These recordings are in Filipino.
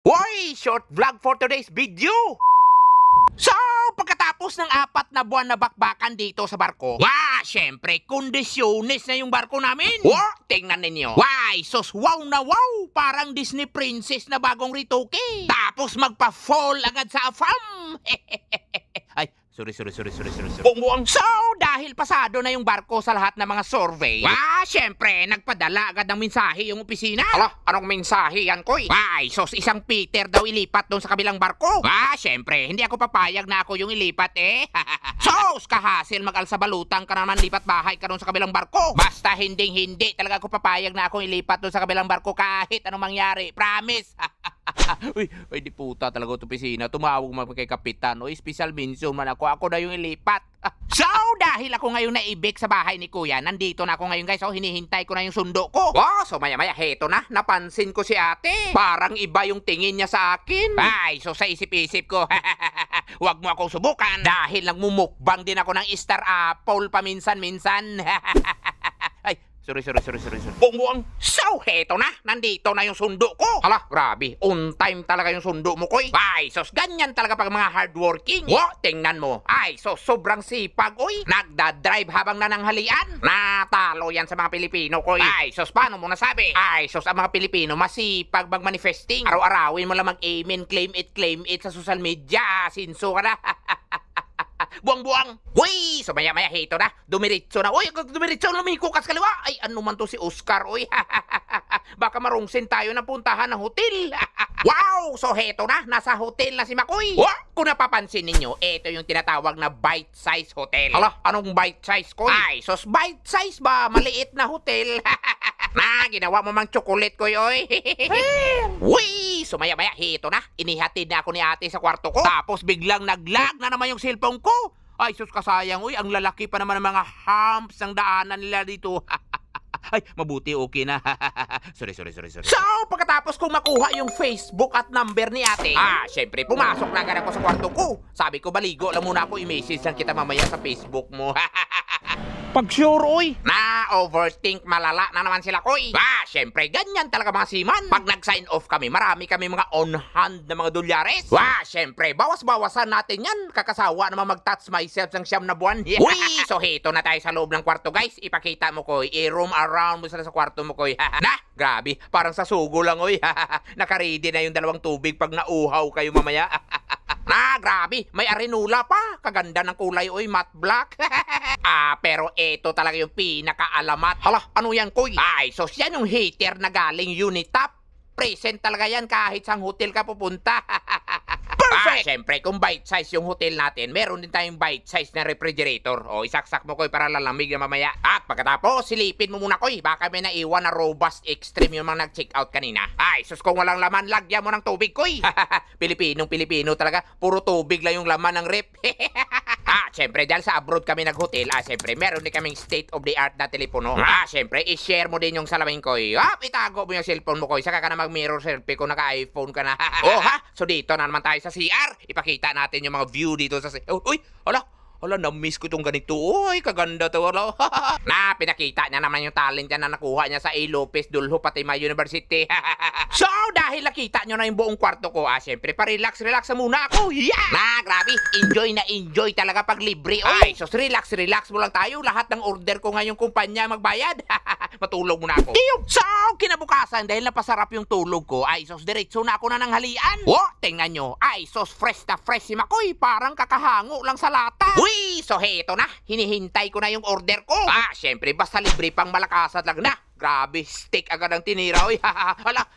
Hoy! Short vlog for today's video! So, pagkatapos ng 4 na buwan na bakbakan dito sa barko, syempre, kondisyones na yung barko namin. Tingnan ninyo. Sos wow na wow! Parang Disney princess na bagong ritoke. Tapos magpa-fall agad sa afam. Ay, sorry. Bungbuang. So, dahil pasado na yung barko sa lahat ng mga survey, syempre, nagpadala agad ng mensahe yung opisina. Anong mensahe yan, Koy? Sos isang Peter daw ilipat doon sa kabilang barko. Syempre, hindi ako papayag na ako yung ilipat Sos, kahasil mag-alsa balutang ka naman lipat bahay ka doon sa kabilang barko. Basta hindi talaga ako papayag na ako ilipat doon sa kabilang barko kahit anong mangyari. Promise. Uy, di puta talaga ito opisina. Tumawag mo kay kapitan. Special mention man ako. Ako na yung ilipat. So, dahil ako ngayon naibig sa bahay ni Kuya, nandito na ako ngayon guys. Hinihintay ko na yung sundo ko. So maya-maya, heto na. Napansin ko si ate. Parang iba yung tingin niya sa akin. So sa isip-isip ko, wag mo akong subukan. Dahil nagmumukbang din ako ng Star Apple paminsan-minsan. Sorry. Bungbuang. So, heto na. Nandito na yung sundo ko. Grabe. On time talaga yung sundo mo, Koy. Sos ganyan talaga pag mga hardworking. Tingnan mo. Sos sobrang sipag, oy. Nagdadrive habang nananghalian. Natalo yan sa mga Pilipino, Koy. Sos paano mo nasabi? Sos ang mga Pilipino masipag mag-manifesting. Araw-arawin mo lang mag-amen, claim it sa social media. Sinso ka na. Buang-buang. Uy, so maya-maya hito na. Dumiritso na. Uy, dumiritso na lumikukas kaliwa. Ay, ano man to si Oscar, uy. Baka marungsin tayo na puntahan ng hotel. Wow, so heto na. Nasa hotel na si Makoy. Kung napapansin ninyo, ito yung tinatawag na bite-size hotel. Anong bite-size, Koy? Sos bite-size ba? Maliit na hotel. Ginawa mo mang chocolate, Koy, oy. Uy, so maya-maya hito na. Inihatid na ako ni ate sa kwarto ko. Tapos biglang naglag na naman yung cellphone ko. Sus kasayang, uy. Ang lalaki pa naman ng mga humps ng daanan nila dito. Ay, mabuti okay na. Sorry. So, pagkatapos kong makuha yung Facebook at number ni ate, syempre, pumasok na agad ako sa kwarto ko. Sabi ko, baligo lang muna ako, i-message lang kita mamaya sa Facebook mo. Pag sure, oy. Overthink malala na naman sila, Koy. Syempre, ganyan talaga mga siman. Pag nag-sign off kami, marami kami mga on-hand na mga dolyares. Syempre, bawas-bawasan natin yan. Kakasawa naman mag-touch myself ng 9 na buwan. Uy, so hito na tayo sa loob ng kwarto, guys. Ipakita mo, Koy. I-roam around mo sila sa kwarto mo, Koy. Grabe. Parang sa sugo lang, oy. Nakaready na yung 2 tubig pag nauhaw kayo mamaya. Grabe. May arenula pa. Kaganda ng kulay, oy. Matte black. Pero eto talaga yung pinakaalamat. Ano yan, Koy? Sos yan yung heater na galing Unitap. Present talaga yan kahit sang hotel ka pupunta. Perfect! Siyempre, kung bite size yung hotel natin, meron din tayong bite size na refrigerator. Isaksak mo, Koy, para lalamig na mamaya. At pagkatapos, silipin mo muna, Koy. Baka may naiwan na robust extreme yung mga nag-check out kanina. Sus, kung walang laman, lagyan mo ng tubig, Koy. Pilipino talaga. Puro tubig lang yung laman ng rep. Siyempre, dahil sa abroad kami nag-hotel, siyempre, meron din kaming state-of-the-art na telepono. Siyempre, i-share mo din yung salamin, Koy. Itago mo yung cellphone mo, Koy. Saka ka na mag-mirror selfie kung naka-iPhone ka na. So dito na naman tayo sa CR. Ipakita natin yung mga view dito sa... na-miss ko itong ganito. Uy, kaganda to. Pinakita niya naman yung talent niya na nakuha niya sa A. Lopez Dulho Patimay University. So, dahil nakita nyo na yung buong kwarto ko, siyempre, pa-relax na muna ako. Grabe. Enjoy talaga pag libre. So, relax mo lang tayo. Lahat ng order ko ngayong kumpanya magbayad. Matulog muna ako. So, kinabukasan, dahil napasarap yung tulog ko, sos, diretso na ako na ng halian. Tingnan nyo. Sos, fresh na fresh si Makoy. Parang kakahango lang sa lata. Uy, so heto na. Hinihintay ko na yung order ko. Syempre, basta libre pang malakasat lang na. Grabe, steak agad ang tinira. Uy,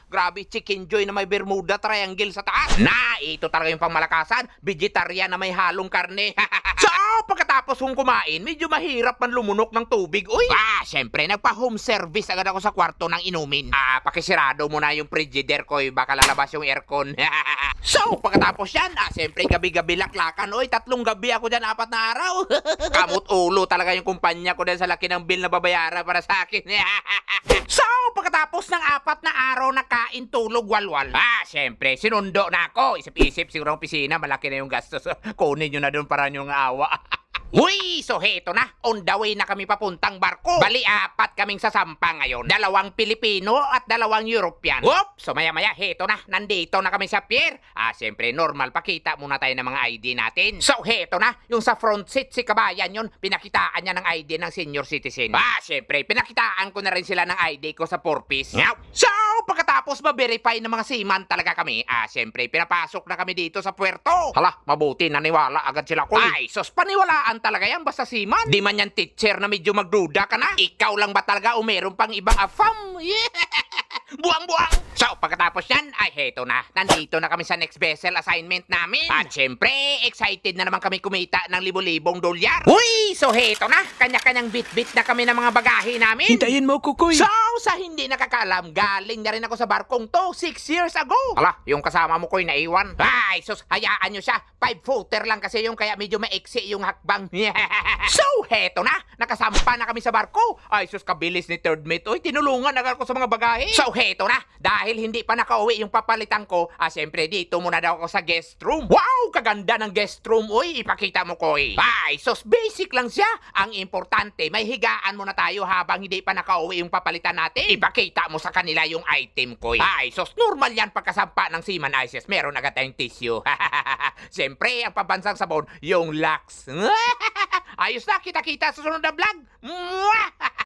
grabe, chicken joy na may Bermuda Triangle sa taas. Ito talaga yung pangmalakasan. Vegetarian na may halong karne. So, pagkatapos kong kumain, medyo mahirap man lumunok ng tubig. Uy, syempre, nagpa-home service agad ako sa kwarto ng inumin. Pakisirado mo na yung frigidaire ko. Baka lalabas yung aircon. So, pagkatapos yan, syempre, gabi-gabi laklakan. Uy, 3 gabi ako dyan, 4 na araw. Kamot ulo talaga yung kumpanya ko dyan sa laki ng bill na babayaran para sa akin. So, pagkatapos ng 4 na araw na kain, tulog, walwal. Siyempre, sinundo na ako. Isip-isip, siguro ang pisina, malaki na yung gastos. Kunin nyo na doon para nyong awa. Uy, so heto na. On the way na kami papuntang barko. Bali, 4 kaming sasampa ngayon. 2 Pilipino at 2 European. Whoop! So maya-maya, heto na. Nandito na kami sa pier. Siyempre, normal. Pakita muna tayo ng mga ID natin. So heto na. Yung sa front seat, si kabayan yun. Pinakitaan niya ng ID ng senior citizen. Siyempre, pinakitaan ko na rin sila ng ID ko sa 4-piece. So, pagkatapos ma-verify ng mga seaman talaga kami, siyempre, pinapasok na kami dito sa puerto. Hala, mabuti, naniwala agad sila ko. Ay, sos, paniwalaan talaga yan basta seaman. Di man yan teacher na medyo magduda ka na. Ikaw lang ba talaga o meron pang ibang afam? Buang-buang! So, pagkatapos yan, ay heto na. Nandito na kami sa next vessel assignment namin. At syempre, excited na naman kami kumita ng libo-libong dolyar. Uy! So, heto na. Kanya-kanyang bit-bit na kami ng mga bagahe namin. Hintayin mo, Kukoy. So, sa hindi nakakaalam, galing na rin ako sa barkong to 6 years ago. Hala, yung kasama mo ko'y naiwan. Ay, sus, hayaan nyo siya. 5-footer lang kasi yung kaya medyo maiksi yung hakbang. So, heto na. Nakasampa na kami sa barko. Ay, sus, kabilis ni third mate. Uy, tinulungan agad ko sa mga bagahe. So, heto na. Dahil hindi pa nakauwi yung papalitan ko, siyempre dito muna daw ako sa guest room. Wow, kaganda ng guest room. Uy, ipakita mo ko'y. Ay, sus, basic lang siya. Ang importante, may higaan muna tayo habang hindi pa nakauwi yung papalitan natin. Ipakita mo sa kanila yung item ko. Ay, sus, normal yan pagkasampa ng seaman ISIS. Meron agad tayong tissue. Siyempre, ang pabansang sabon, yung Lux. Ayos na, kita-kita sa sunod na vlog.